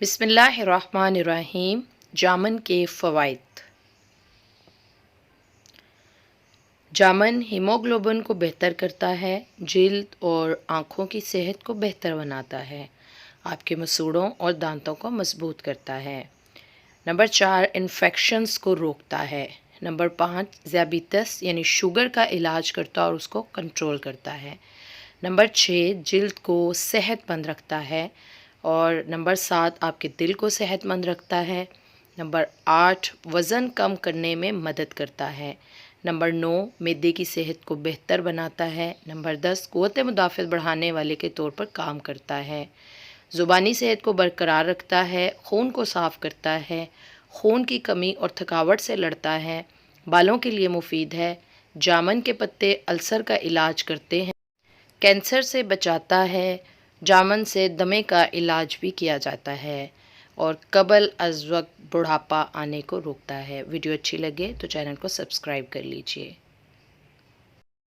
बिस्मिल्लाहिर्रहमानिर्रहीम। जामन के फ़वाइद। जामन हीमोग्लोबिन को बेहतर करता है, जल्द और आँखों की सेहत को बेहतर बनाता है, आपके मसूड़ों और दांतों को मजबूत करता है। नंबर 4, इन्फेक्शंस को रोकता है। नंबर 5, ज़ियाबितस यानी शुगर का इलाज करता है और उसको कंट्रोल करता है। नंबर 6, जल्द को सेहतमंद रखता है। और नंबर 7, आपके दिल को सेहतमंद रखता है। नंबर 8, वज़न कम करने में मदद करता है। नंबर 9, मैदे की सेहत को बेहतर बनाता है। नंबर 10, क़ुव्वत मुदाफ़अत बढ़ाने वाले के तौर पर काम करता है। ज़ुबानी सेहत को बरकरार रखता है, खून को साफ़ करता है, खून की कमी और थकावट से लड़ता है, बालों के लिए मुफीद है। जामन के पत्ते अल्सर का इलाज करते हैं, कैंसर से बचाता है। जामन से दमे का इलाज भी किया जाता है और कबल अज़ वक्त बुढ़ापा आने को रोकता है। वीडियो अच्छी लगे तो चैनल को सब्सक्राइब कर लीजिए।